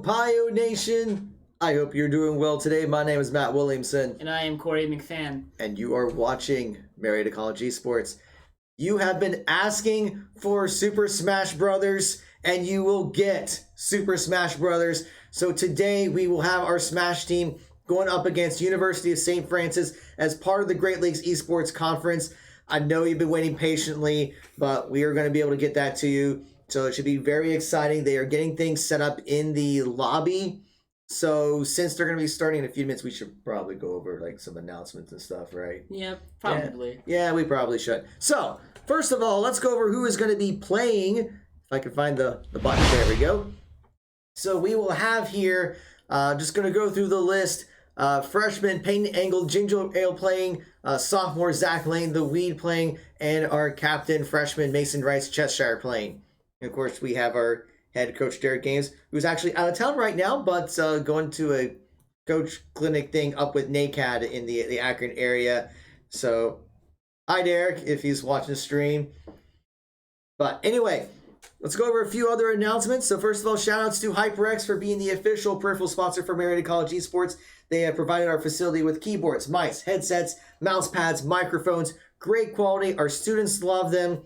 Pio Nation? I hope you're doing well today. My name is Matt Williamson. And I am Corey McFan. And you are watching Marietta College Esports. You have been asking for Super Smash Brothers, and you will get Super Smash Brothers. So today we will have our Smash team going up against University of St. Francis as part of the Great Lakes Esports Conference. I know you've been waiting patiently, but we are going to be able to get that to you. So it should be very exciting. They are getting things set up in the lobby. So since they're going to be starting in a few minutes, we should probably go over like some announcements and stuff, right? Yeah, probably. Yeah, we probably should. So first of all, let's go over who is going to be playing. If I can find the button, there we go. So we will have here, just going to go through the list. Freshman Peyton Engel, Ginger Ale playing, sophomore Zach Lane, the Weed playing, and our captain, freshman Mason Rice, Cheshire playing. And of course, we have our head coach, Derek Gaines, who's actually out of town right now, but going to a coach clinic thing up with NACAD in the Akron area. So, hi, Derek, if he's watching the stream. But anyway, let's go over a few other announcements. So first of all, shout outs to HyperX for being the official peripheral sponsor for Marietta College Esports. They have provided our facility with keyboards, mice, headsets, mouse pads, microphones, great quality. Our students love them.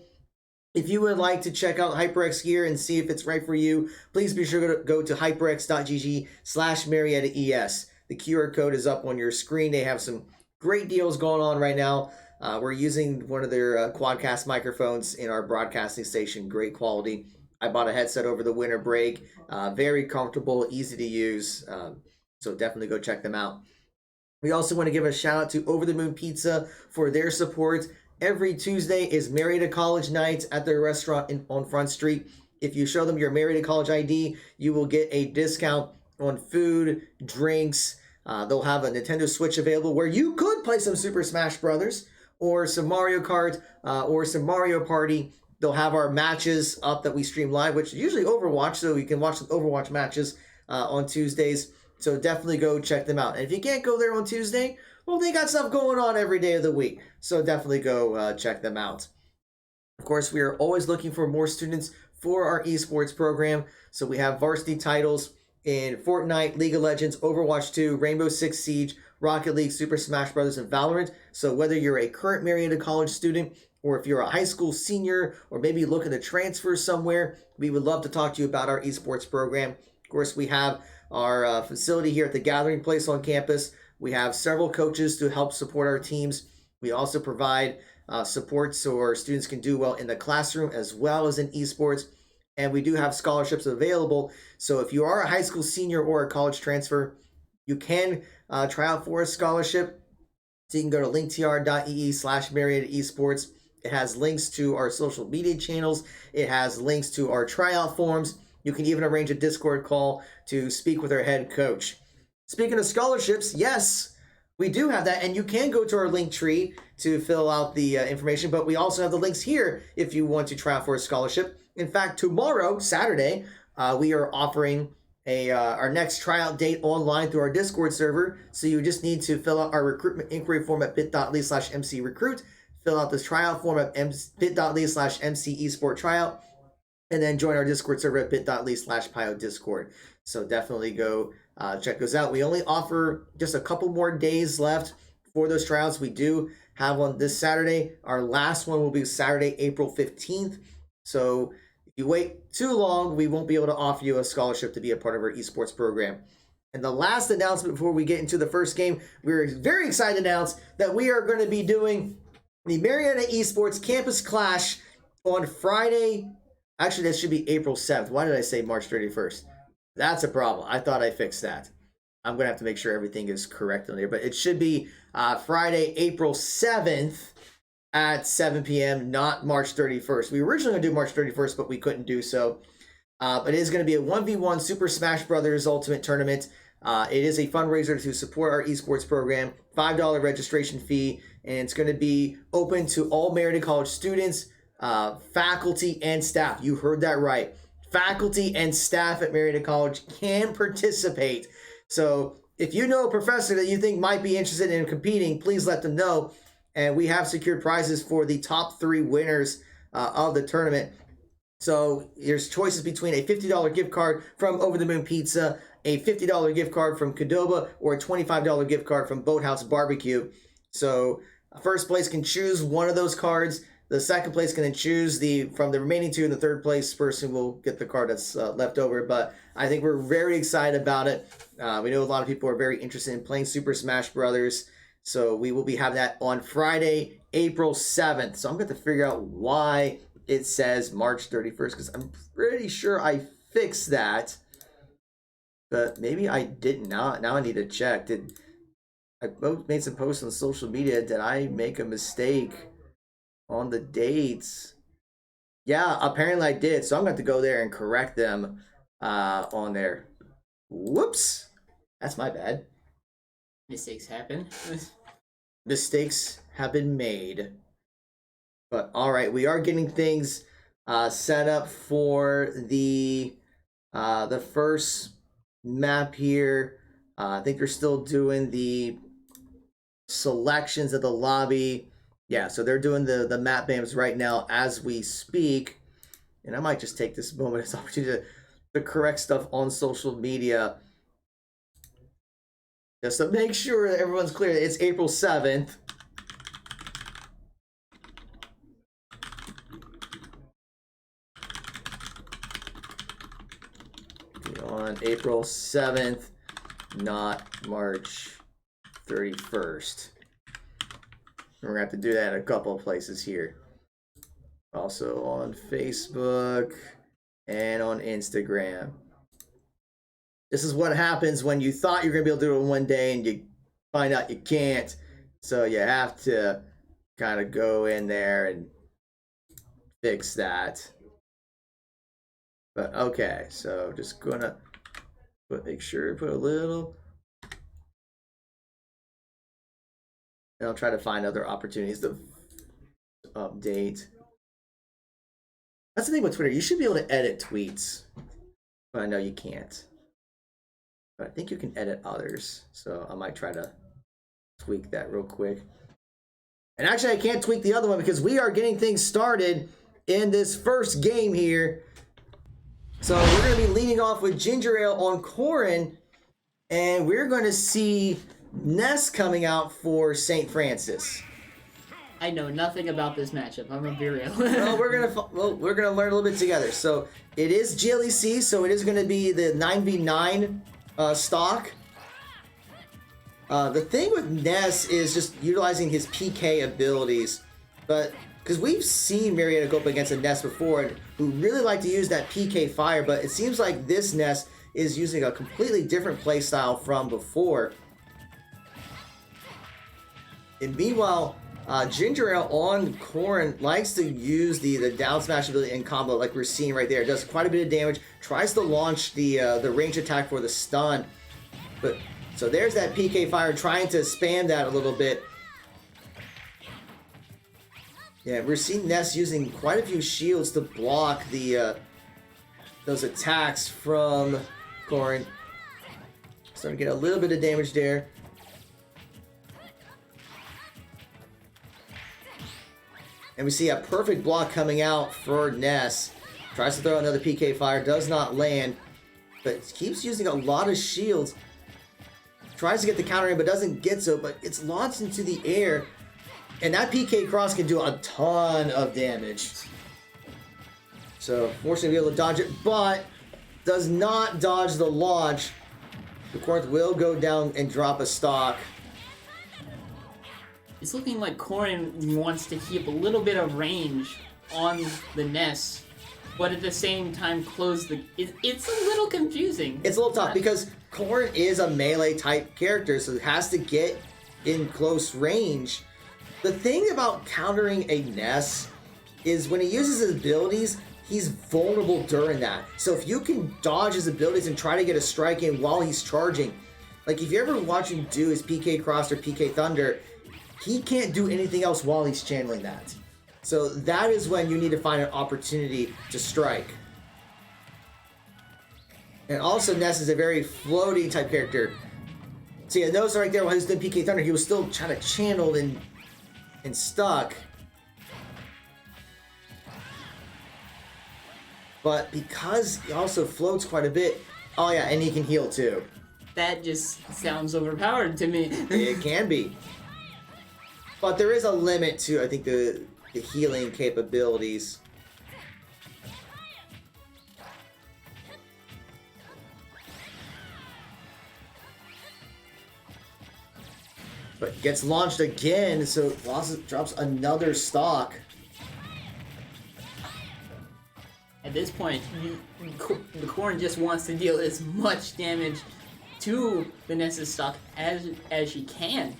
If you would like to check out HyperX gear and see if it's right for you, please be sure to go to hyperx.gg/MariettaES. The QR code is up on your screen. They have some great deals going on right now. We're using one of their Quadcast microphones in our broadcasting station. Great quality. I bought a headset over the winter break. Very comfortable, easy to use. So definitely go check them out. We also want to give a shout out to Over the Moon Pizza for their support. Every Tuesday is Marietta College night at their restaurant on Front Street. If you show them your Marietta College ID, you will get a discount on food, drinks. They'll have a Nintendo Switch available where you could play some Super Smash Brothers or some Mario Kart or some Mario Party. They'll have our matches up that we stream live, which is usually Overwatch, so you can watch some Overwatch matches on Tuesdays. So definitely go check them out. And if you can't go there on Tuesday, well, they got stuff going on every day of the week. So definitely go check them out. Of course, we are always looking for more students for our esports program. So we have varsity titles in Fortnite, League of Legends, Overwatch 2, Rainbow Six Siege, Rocket League, Super Smash Bros., and Valorant. So whether you're a current Marietta College student or if you're a high school senior or maybe looking to transfer somewhere, we would love to talk to you about our esports program. Of course, we have our facility here at the Gathering Place on campus. We have several coaches to help support our teams. We also provide support so our students can do well in the classroom as well as in esports. And we do have scholarships available. So if you are a high school senior or a college transfer, you can try out for a scholarship. So you can go to linktr.ee/Marietta Esports. It has links to our social media channels. It has links to our tryout forms. You can even arrange a Discord call to speak with our head coach. Speaking of scholarships, yes, we do have that, and you can go to our link tree to fill out the information, but we also have the links here if you want to try out for a scholarship. In fact, tomorrow, Saturday, we are offering our next tryout date online through our Discord server, so you just need to fill out our recruitment inquiry form at bit.ly/mcrecruit, fill out this tryout form at bit.ly/mcesporttryout, and then join our Discord server at bit.ly/PioDiscord. So definitely go check those out. We only offer just a couple more days left for those tryouts. We do have one this Saturday. Our last one will be Saturday, April 15th. So if you wait too long, we won't be able to offer you a scholarship to be a part of our esports program. And the last announcement before we get into the first game, we're very excited to announce that we are going to be doing the Marietta Esports Campus Clash on Friday. Actually, that should be April 7th. Why did I say March 31st? That's a problem. I thought I fixed that. I'm going to have to make sure everything is correct on here. But it should be Friday, April 7th at 7 p.m., not March 31st. We were originally going to do March 31st, but we couldn't do so. But it is going to be a 1v1 Super Smash Brothers Ultimate Tournament. It is a fundraiser to support our esports program. $5 registration fee. And it's going to be open to all Marietta College students, faculty, and staff. You heard that right. Faculty and staff at Marietta College can participate. So if you know a professor that you think might be interested in competing, please let them know. And we have secured prizes for the top 3 winners of the tournament. So there's choices between a $50 gift card from Over the Moon Pizza, a $50 gift card from Qdoba or a $25 gift card from Boathouse Barbecue. So first place can choose one of those cards. The second place can then choose from the remaining two, and the third place person will get the card that's left over. But I think we're very excited about it. We know a lot of people are very interested in playing Super Smash Brothers. So we will be having that on Friday, April 7th. So I'm going to figure out why it says March 31st, because I'm pretty sure I fixed that. But maybe I did not. Now I need to check. I both made some posts on social media. Did I make a mistake on the dates? Yeah, apparently I did. So I'm going to go there and correct them on there. Whoops. That's my bad. Mistakes happen. Mistakes have been made. But all right, we are getting things set up for the first map here. I think they're still doing the selections of the lobby. Yeah, so they're doing the map names right now as we speak. And I might just take this moment as an opportunity to correct stuff on social media, just to make sure that everyone's clear. It's April 7th. On April 7th, not March 31st. We're going to have to do that in a couple of places here. Also on Facebook and on Instagram. This is what happens when you thought you're going to be able to do it in one day and you find out you can't. So you have to kind of go in there and fix that. But okay, so just gonna make sure to put a little. And I'll try to find other opportunities to update. That's the thing with Twitter. You should be able to edit tweets. But I know you can't. But I think you can edit others. So I might try to tweak that real quick. And actually, I can't tweak the other one because we are getting things started in this first game here. So we're going to be leading off with Ginger Ale on Corrin. And we're going to see Ness coming out for St. Francis. I know nothing about this matchup. I'm gonna be real. Well, we're gonna learn a little bit together. So it is GLEC, so it is gonna be the 9v9 stock. The thing with Ness is just utilizing his PK abilities, but because we've seen Marietta go up against a Ness before, and who really like to use that PK fire, but it seems like this Ness is using a completely different playstyle from before. And meanwhile, Ginger Ale on Corrin likes to use the down smash ability in combo, like we're seeing right there. It does quite a bit of damage. Tries to launch the range attack for the stun, but so there's that PK fire, trying to spam that a little bit. Yeah, we're seeing Ness using quite a few shields to block the those attacks from Corrin. Starting to get a little bit of damage there. And we see a perfect block coming out for Ness. Tries to throw another PK fire, does not land, but keeps using a lot of shields. Tries to get the counter in, but doesn't get so, but it's launched into the air. And that PK cross can do a ton of damage. So, fortunately, be able to dodge it, but does not dodge the launch. The Corrin will go down and drop a stock. It's looking like Corrin wants to keep a little bit of range on the Ness, but at the same time close the... It's a little confusing. It's a little tough because Corrin is a melee type character, so it has to get in close range. The thing about countering a Ness is when he uses his abilities, he's vulnerable during that. So if you can dodge his abilities and try to get a strike in while he's charging, like if you ever watch him do his PK Cross or PK Thunder, he can't do anything else while he's channeling that. So that is when you need to find an opportunity to strike. And also Ness is a very floaty type character. So yeah, notice right there while he was doing PK Thunder, he was still trying to channel and stuck. But because he also floats quite a bit, Oh yeah, and he can heal too. That just sounds overpowered to me. It can be. But there is a limit to, I think, the healing capabilities. But gets launched again, so drops another stock. At this point, the Corn just wants to deal as much damage to the Ness's stock as she can.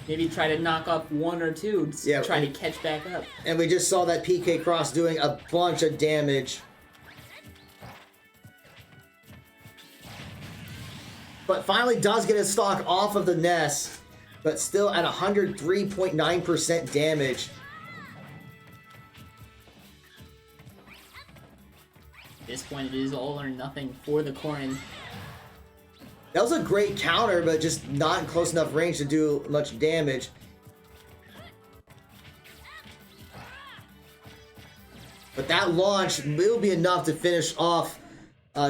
Maybe try to knock off one or two to try to catch back up. And we just saw that PK Cross doing a bunch of damage. But finally does get his stock off of the Ness, but still at 103.9% damage. At this point, it is all or nothing for the Corn. That was a great counter, but just not in close enough range to do much damage. But that launch will be enough to finish off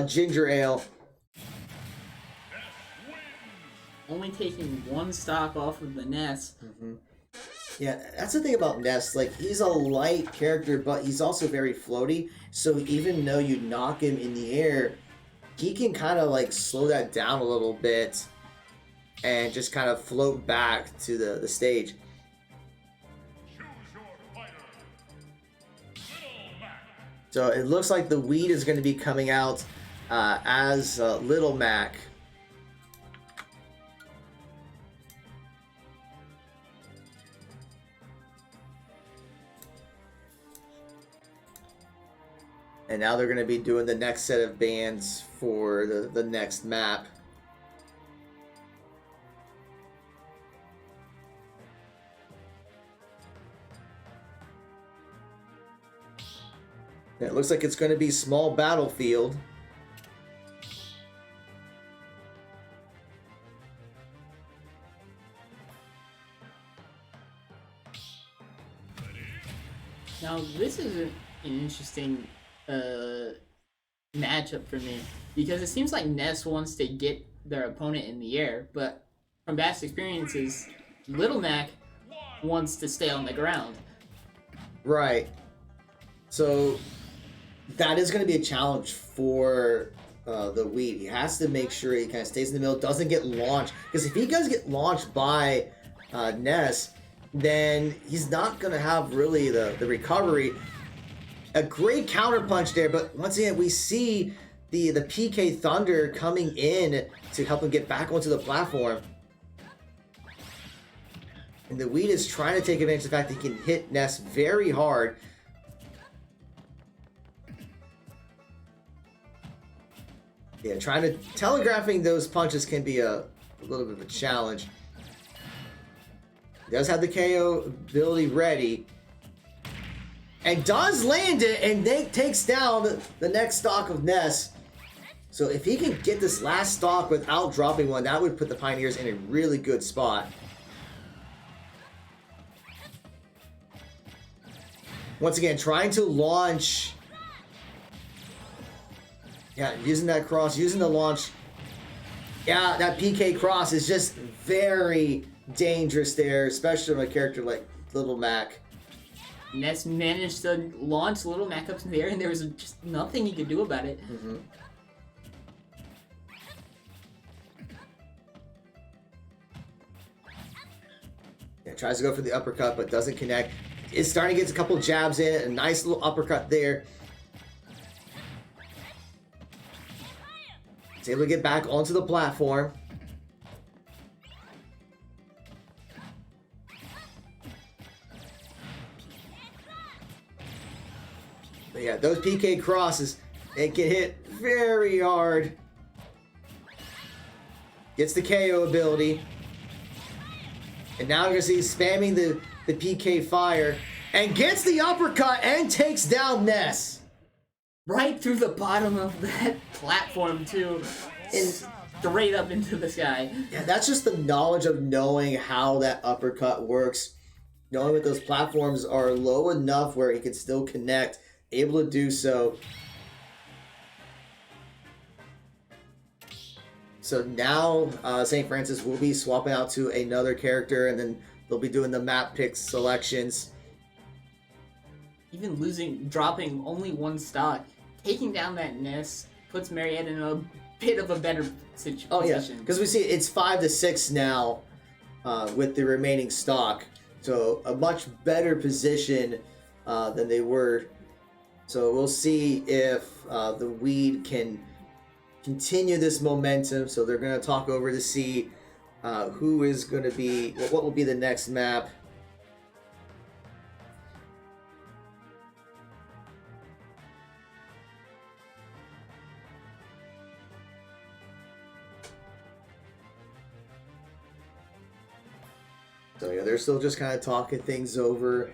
Ginger Ale. Only taking one stock off of the Ness. Mm-hmm. Yeah, that's the thing about Ness. Like, he's a light character, but he's also very floaty. So even though you knock him in the air, he can kind of like slow that down a little bit and just kind of float back to the stage. So it looks like the weed is going to be coming out as Little Mac. And now they're going to be doing the next set of bands for the next map. And it looks like it's going to be Small Battlefield. Now, this is an interesting matchup for me, because it seems like Ness wants to get their opponent in the air, but from past experiences, Little Mac wants to stay on the ground. Right. So that is going to be a challenge for the Weed. He has to make sure he kind of stays in the middle, doesn't get launched, because if he does get launched by Ness, then he's not going to have really the recovery. A great counter punch there, but once again, we see the PK Thunder coming in to help him get back onto the platform. And the Weed is trying to take advantage of the fact that he can hit Ness very hard. Yeah, trying to telegraphing those punches can be a little bit of a challenge. He does have the KO ability ready. And does land it, and they takes down the next stock of Ness. So if he can get this last stock without dropping one, that would put the Pioneers in a really good spot. Once again, trying to launch. Yeah, using that cross, using the launch. Yeah, that PK cross is just very dangerous there, especially from a character like Little Mac. Ness managed to launch Little Mac up in the air, and there was just nothing he could do about it. Mm-hmm. Yeah, tries to go for the uppercut, but doesn't connect. Is starting to get a couple jabs in, a nice little uppercut there. He's able to get back onto the platform. But yeah, those PK crosses, they can hit very hard. Gets the KO ability. And now you're going to see spamming the PK fire. And gets the uppercut and takes down Ness. Right through the bottom of that platform, too. And straight up into the sky. Yeah, that's just the knowledge of knowing how that uppercut works. Knowing that those platforms are low enough where he can still connect. Able to do so. so now St. Francis will be swapping out to another character, and then they'll be doing the map pick selections. Even dropping only one stock, taking down that Ness puts Marietta in a bit of a better position. Oh yeah, because we see it's 5-6 now with the remaining stock, so a much better position than they were. So we'll see if the Weed can continue this momentum. So they're going to talk over to see who is going to be, what will be the next map. So yeah, they're still just kind of talking things over.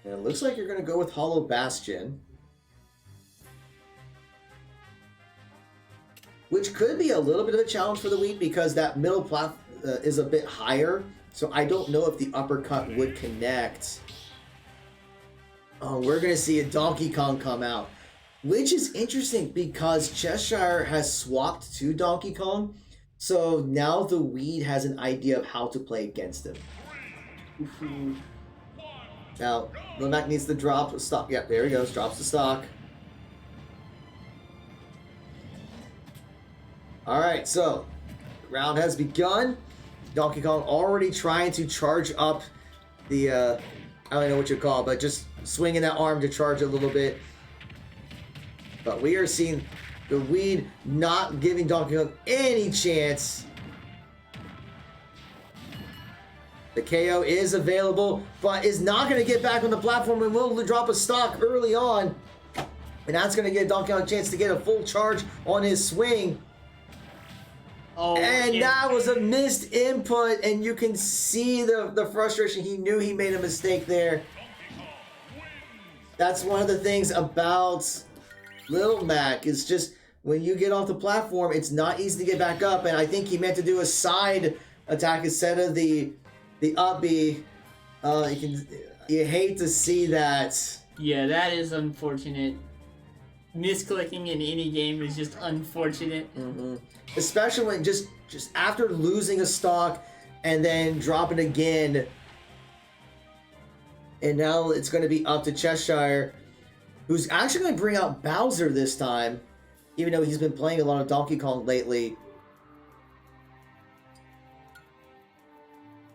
And it looks like you're going to go with Hollow Bastion, which could be a little bit of a challenge for the Weed because that middle plat is a bit higher. So I don't know if the uppercut would connect. Oh, we're going to see a Donkey Kong come out, which is interesting because Cheshire has swapped to Donkey Kong. So now the Weed has an idea of how to play against him. Mm-hmm. Now, Limac needs to drop the stock. Yeah, there he goes. Drops the stock. Alright, so round has begun. Donkey Kong already trying to charge up the, I don't know what you call it, but just swinging that arm to charge a little bit. But we are seeing the Weed not giving Donkey Kong any chance. The KO is available, but is not going to get back on the platform and will drop a stock early on. And that's going to give Donkey Kong a chance to get a full charge on his swing. Oh, and that was a missed input, and you can see the frustration. He knew he made a mistake there. That's one of the things about Little Mac, is just when you get off the platform, it's not easy to get back up, and I think he meant to do a side attack instead of the up B. You hate to see that. Yeah, that is unfortunate. Misclicking in any game is just unfortunate. Mm-hmm. Especially when just after losing a stock and then dropping again. And now it's going to be up to Cheshire, who's actually going to bring out Bowser this time, even though he's been playing a lot of Donkey Kong lately.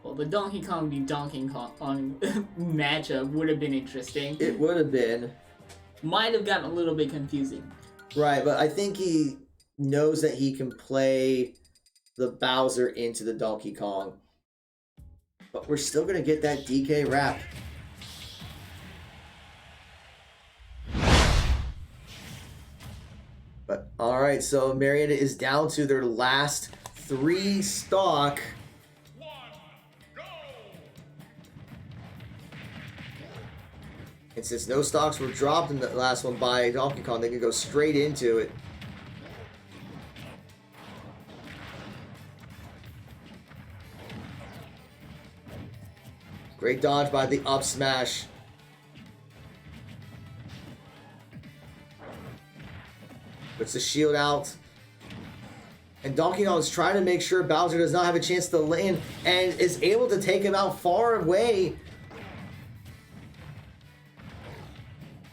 Well, the Donkey Kong v Donkey Kong matchup would have been interesting. It would have been. Might have gotten a little bit confusing. Right, but I think he knows that he can play the Bowser into the Donkey Kong. But we're still going to get that DK wrap. But alright, so Marietta is down to their last 3 stock. And since no stocks were dropped in the last one by Donkey Kong, they can go straight into it. Great dodge by the up smash. Puts the shield out. And Donkey Kong is trying to make sure Bowser does not have a chance to land and is able to take him out far away.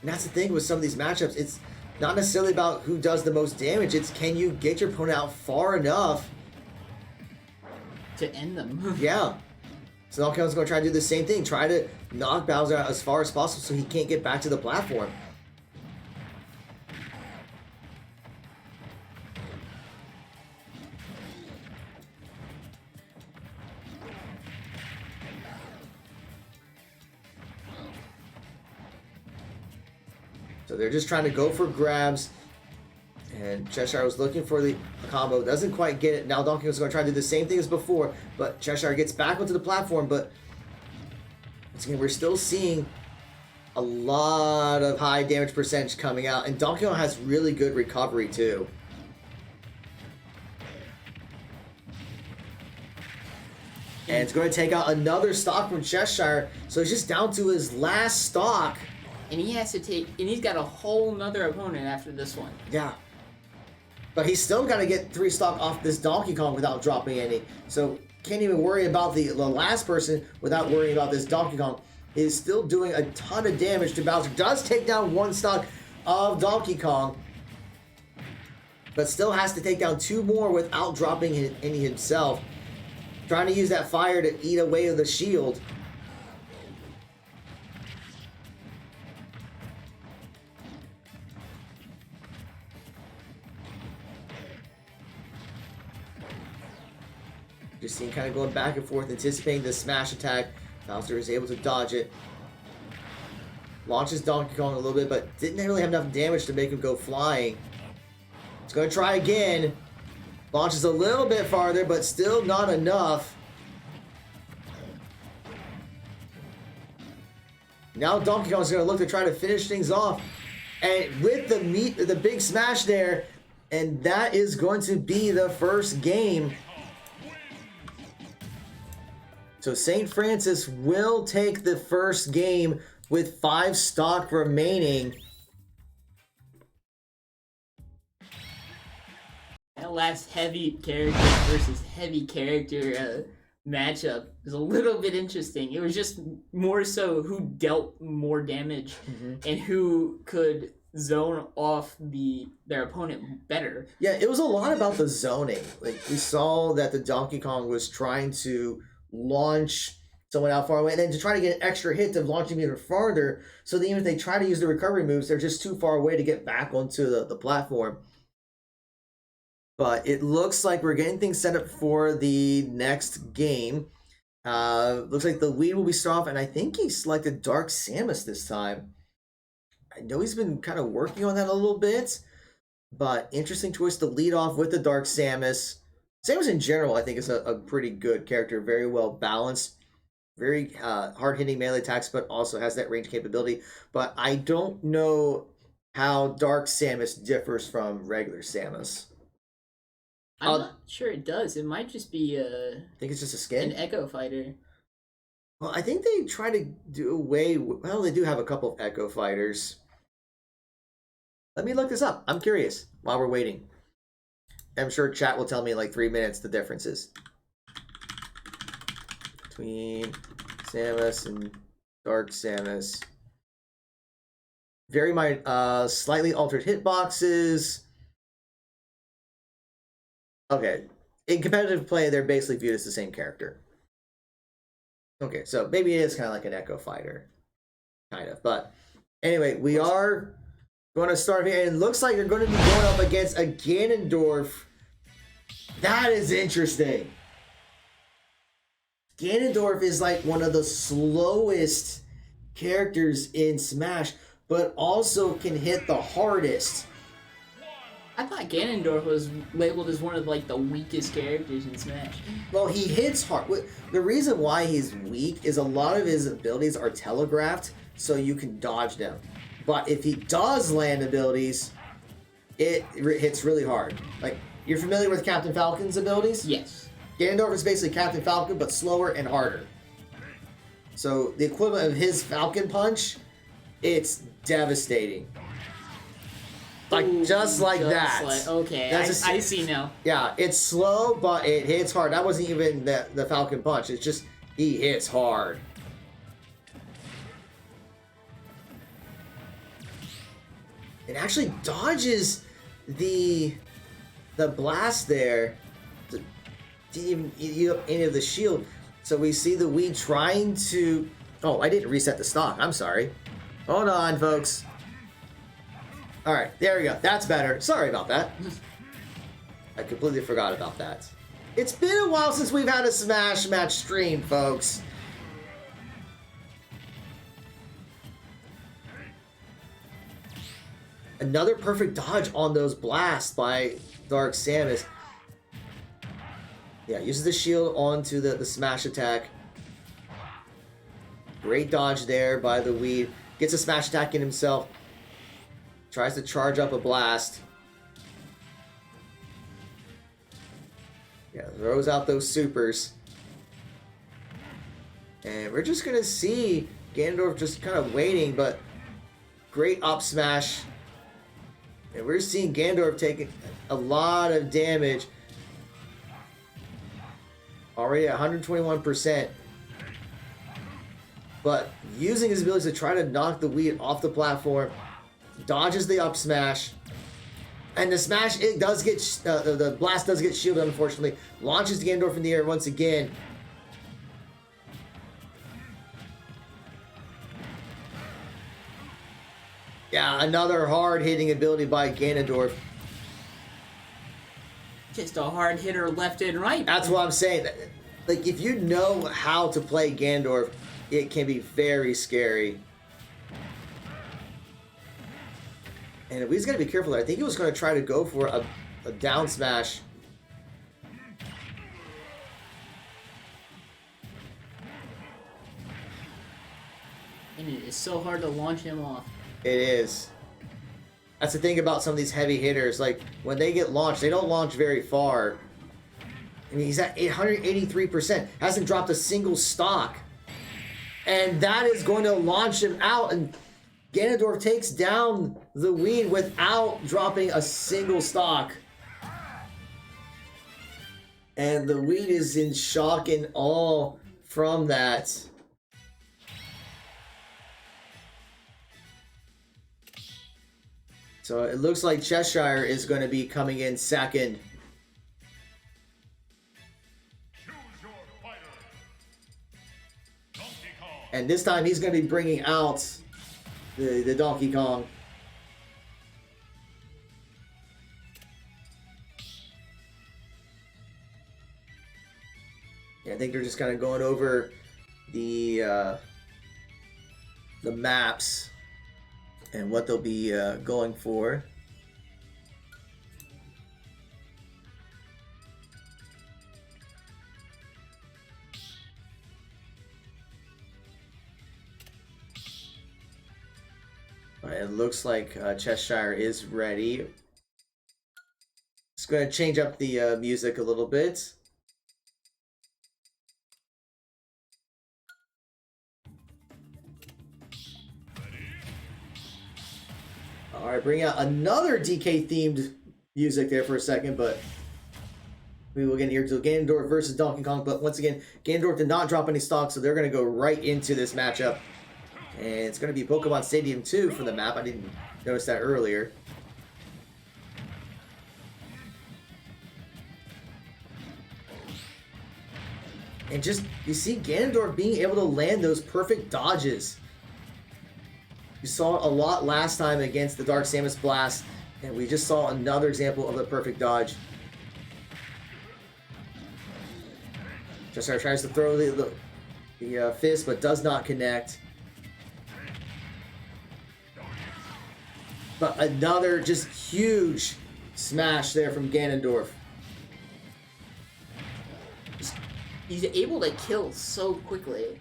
And that's the thing with some of these matchups. It's not necessarily about who does the most damage. It's can you get your opponent out far enough to end them. Yeah. So Donkey Kong's going to try to do the same thing. Try to knock Bowser out as far as possible so he can't get back to the platform. So they're just trying to go for grabs. And Cheshire was looking for the combo. Doesn't quite get it. Now Donkey Kong's going to try to do the same thing as before. But Cheshire gets back onto the platform. But once again, we're still seeing a lot of high damage percentage coming out. And Donkey Kong has really good recovery too. And it's going to take out another stock from Cheshire. So he's just down to his last stock. And he has to take, and he's got a whole nother opponent after this one. Yeah. But he's still got to get 3 stock off this Donkey Kong without dropping any. So can't even worry about the last person without worrying about this Donkey Kong. Is still doing a ton of damage to Bowser. Does take down 1 stock of Donkey Kong. But still has to take down 2 more without dropping any himself. Trying to use that fire to eat away the shield. Just seeing kind of going back and forth, anticipating the smash attack. Bowser is able to dodge it. Launches Donkey Kong a little bit, but didn't really have enough damage to make him go flying. He's going to try again. Launches a little bit farther, but still not enough. Now Donkey Kong's going to look to try to finish things off. And with the big smash there, and that is going to be the first game. So St. Francis will take the first game with 5 stock remaining. That last heavy character versus heavy character matchup was a little bit interesting. It was just more so who dealt more damage and who could zone off their opponent better. Yeah, it was a lot about the zoning. Like, we saw that the Donkey Kong was trying to launch someone out far away, and then to try to get an extra hit to launch him even farther, so that even if they try to use the recovery moves, they're just too far away to get back onto the platform. But it looks like we're getting things set up for the next game. Looks like the lead will be start off, and I think he selected Dark Samus this time. I know he's been kind of working on that a little bit, but interesting choice to lead off with the Dark Samus. Samus in general, I think, is a pretty good character, very well balanced, very hard-hitting melee attacks, but also has that range capability. But I don't know how Dark Samus differs from regular Samus. I'm not sure it does. It might just be I think it's just a skin. An Echo Fighter. Well, I think they try to do away with, well, they do have a couple of Echo Fighters. Let me look this up. I'm curious while we're waiting. I'm sure chat will tell me in like 3 minutes the differences between Samus and Dark Samus. Very minor, slightly altered hitboxes. Okay, in competitive play, they're basically viewed as the same character. Okay, so maybe it is kind of like an Echo Fighter, kind of. But anyway, we are going to start here, and it looks like you're going to be going up against a Ganondorf. That is interesting. Ganondorf is like one of the slowest characters in Smash, but also can hit the hardest. I thought Ganondorf was labeled as one of like the weakest characters in Smash. Well, he hits hard. The reason why he's weak is a lot of his abilities are telegraphed, so you can dodge them. But if he does land abilities, it hits really hard. Like, you're familiar with Captain Falcon's abilities? Yes. Ganondorf is basically Captain Falcon, but slower and harder. So the equivalent of his Falcon Punch, it's devastating. Like, just like that. Okay, I see now. Yeah, it's slow, but it hits hard. That wasn't even the Falcon Punch. It's just, he hits hard. It actually dodges the blast there. Didn't even eat up any of the shield. So we see the Wii trying to... Oh, I didn't reset the stock. I'm sorry. Hold on, folks. Alright, there we go. That's better. Sorry about that. I completely forgot about that. It's been a while since we've had a Smash Match stream, folks. Another perfect dodge on those blasts by Dark Samus. Yeah, uses the shield onto the smash attack. Great dodge there by the Wii. Gets a smash attack in himself. Tries to charge up a blast. Yeah, throws out those supers. And we're just going to see Ganondorf just kind of waiting, but Great up smash. And we're seeing Ganondorf taking a lot of damage. Already at 121%. But using his ability to try to knock the Wii off the platform. Dodges the up smash. And the smash, it does get, the blast does get shielded, unfortunately. Launches Ganondorf in the air once again. Yeah, another hard-hitting ability by Ganondorf. Just a hard hitter left and right. That's what I'm saying. Like, if you know how to play Ganondorf, it can be very scary. And we just gotta be careful there. I think he was gonna try to go for a down smash. And it is so hard to launch him off. It is. That's the thing about some of these heavy hitters. Like, when they get launched, they don't launch very far. I mean, he's at 183%. Hasn't dropped a single stock. And that is going to launch him out. And Ganondorf takes down the Wii without dropping a single stock. And the Wii is in shock and awe from that. So it looks like Cheshire is going to be coming in second. And this time he's going to be bringing out the Donkey Kong. Yeah, I think they're just kind of going over the maps and what they'll be going for. All right, it looks like Cheshire is ready. Just going to change up the music a little bit. All right, bring out another DK-themed music there for a second, but we will get here to Ganondorf versus Donkey Kong. But once again, Ganondorf did not drop any stock, so they're going to go right into this matchup. And it's going to be Pokemon Stadium 2 for the map. I didn't notice that earlier. And just, you see Ganondorf being able to land those perfect dodges. You saw it a lot last time against the Dark Samus Blast, and we just saw another example of the perfect dodge. Cheshire tries to throw the fist, but does not connect. But another just huge smash there from Ganondorf. He's able to kill so quickly.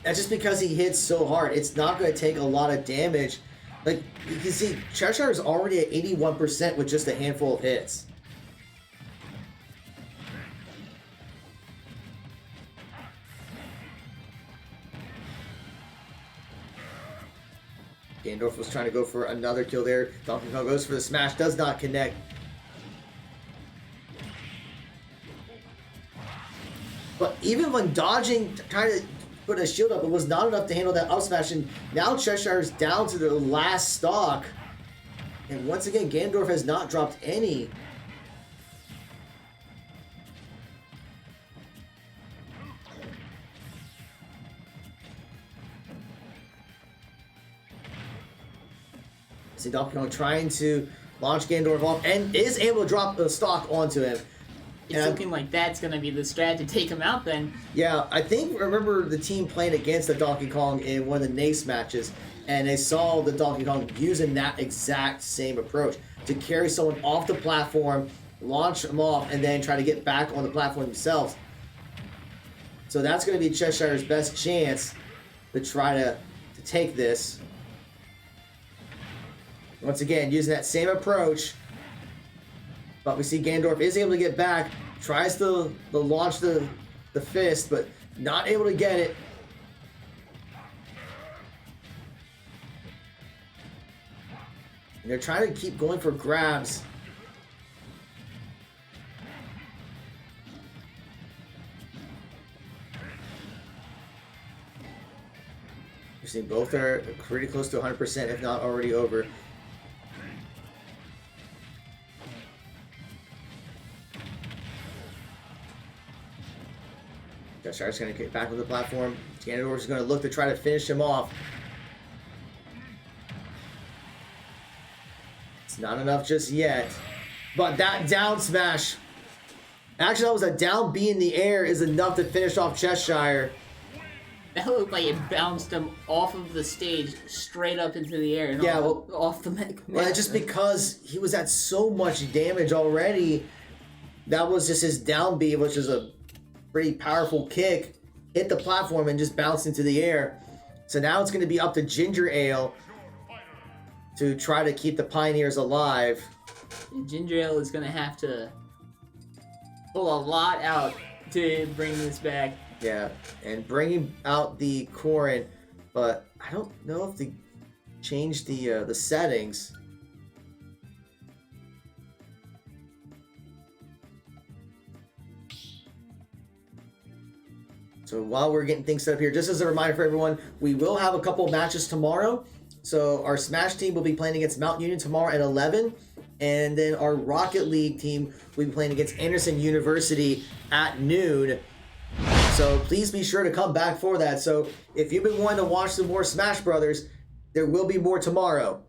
That's just because he hits so hard. It's not going to take a lot of damage. Like, you can see, Cheshire is already at 81% with just a handful of hits. Ganondorf was trying to go for another kill there. Donkey Kong goes for the smash, does not connect. But even when dodging, trying to put a shield up, it was not enough to handle that up smash. And now Cheshire's down to the last stock. And once again, Ganondorf has not dropped any. See Donkey Kong trying to launch Ganondorf off and is able to drop the stock onto him. It's looking like that's going to be the strat to take him out then. Yeah, I remember the team playing against the Donkey Kong in one of the NACE matches, and they saw the Donkey Kong using that exact same approach to carry someone off the platform, launch them off, and then try to get back on the platform themselves. So that's going to be Cheshire's best chance to try to take this. Once again, using that same approach. But we see Ganondorf is able to get back, tries to launch the fist, but not able to get it. And they're trying to keep going for grabs. You're seeing both are pretty close to 100%, if not already over. Shark's going to get back on the platform. Ganondorf is going to look to try to finish him off. It's not enough just yet. But that down smash, actually that was a down B in the air, is enough to finish off Cheshire. That looked like it bounced him off of the stage straight up into the air and off the map. Well, just because he was at so much damage already, that was just his down B, which is a pretty powerful kick, hit the platform and just bounced into the air. So now it's going to be up to Ginger Ale to try to keep the Pioneers alive. Ginger Ale is going to have to pull a lot out to bring this back. Yeah, and bringing out the Corrin, but I don't know if they changed the settings. So while we're getting things set up here, just as a reminder for everyone, we will have a couple matches tomorrow. So our Smash team will be playing against Mount Union tomorrow at 11. And then our Rocket League team will be playing against Anderson University at noon. So please be sure to come back for that. So if you've been wanting to watch some more Smash Brothers, there will be more tomorrow.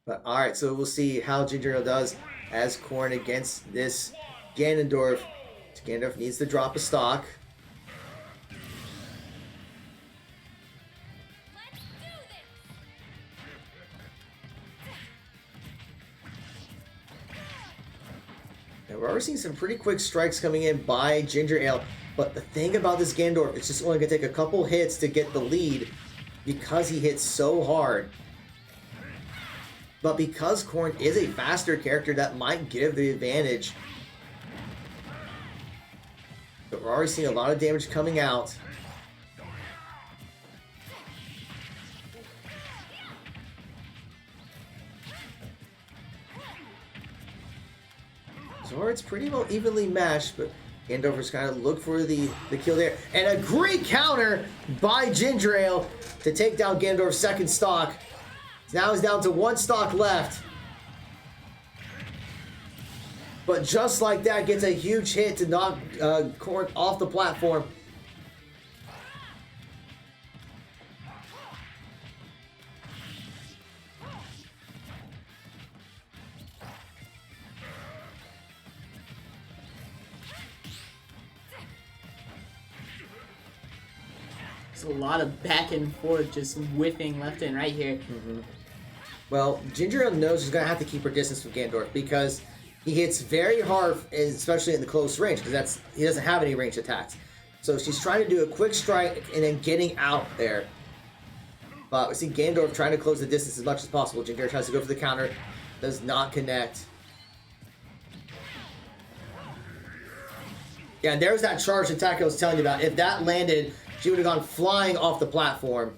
But alright, so we'll see how Ginger Ale does as Corrin against this Ganondorf. Ganondorf needs to drop a stock. And we're already seeing some pretty quick strikes coming in by Ginger Ale. But the thing about this Ganondorf, it's just only going to take a couple hits to get the lead because he hits so hard. But because Corrin is a faster character, that might give the advantage. But we're already seeing a lot of damage coming out. So it's pretty well evenly matched, but Ganondorf's kind of look for the kill there. And a great counter by Ginger Ale to take down Ganondorf's second stock. Now he's down to one stock left. But just like that, gets a huge hit to knock Corrin off the platform. A lot of back and forth, just whipping left and right here. Well, Ginger Ale knows she's gonna have to keep her distance from Ganondorf because he hits very hard, especially in the close range, because he doesn't have any ranged attacks. So she's trying to do a quick strike and then getting out there. But we see Ganondorf trying to close the distance as much as possible. Ginger tries to go for the counter, does not connect. Yeah, and there's that charged attack I was telling you about. If that landed, she would have gone flying off the platform.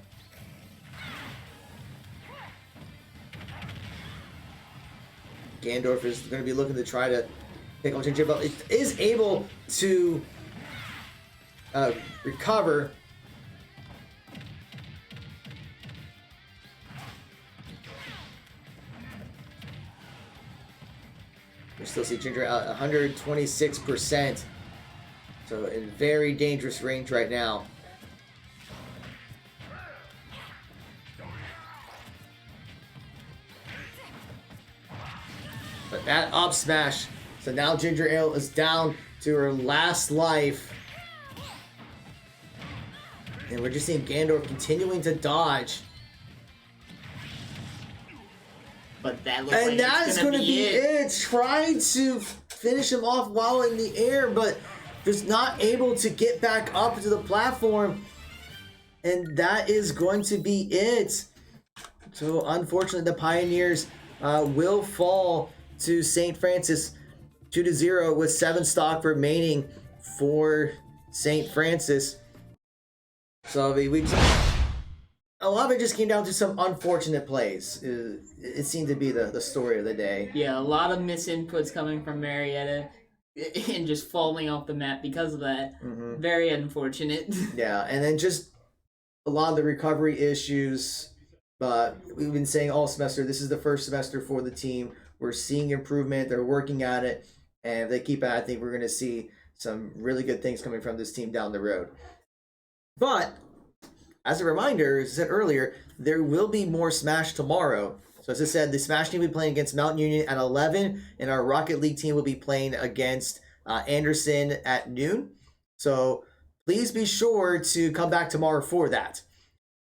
Ganondorf is going to be looking to try to pick up Ginger, but it is able to recover. We still see Ginger at 126%. So in very dangerous range right now. But that up smash. So now Ginger Ale is down to her last life. And we're just seeing Ganondorf continuing to dodge. But that looks and like that it's is going to be it. Trying to finish him off while in the air, but just not able to get back up to the platform. And that is going to be it. So unfortunately, the Pioneers will fall to St. Francis 2-0 with 7 stock remaining for St. Francis. So we a lot of it just came down to some unfortunate plays. It seemed to be the story of the day. Yeah, a lot of misinputs coming from Marietta and just falling off the map because of that. Mm-hmm. Very unfortunate. Yeah, and then just a lot of the recovery issues. But we've been saying all semester, this is the first semester for the team. We're seeing improvement. They're working at it. And if they keep at it, I think we're going to see some really good things coming from this team down the road. But as a reminder, as I said earlier, there will be more Smash tomorrow. So as I said, the Smash team will be playing against Mountain Union at 11, and our Rocket League team will be playing against Anderson at noon. So please be sure to come back tomorrow for that.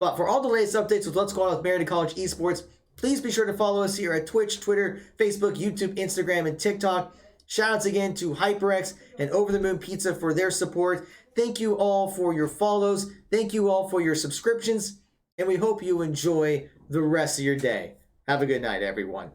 But for all the latest updates with Let's Go On with Marietta College Esports, please be sure to follow us here at Twitch, Twitter, Facebook, YouTube, Instagram, and TikTok. Shoutouts again to HyperX and Over the Moon Pizza for their support. Thank you all for your follows. Thank you all for your subscriptions. And we hope you enjoy the rest of your day. Have a good night, everyone.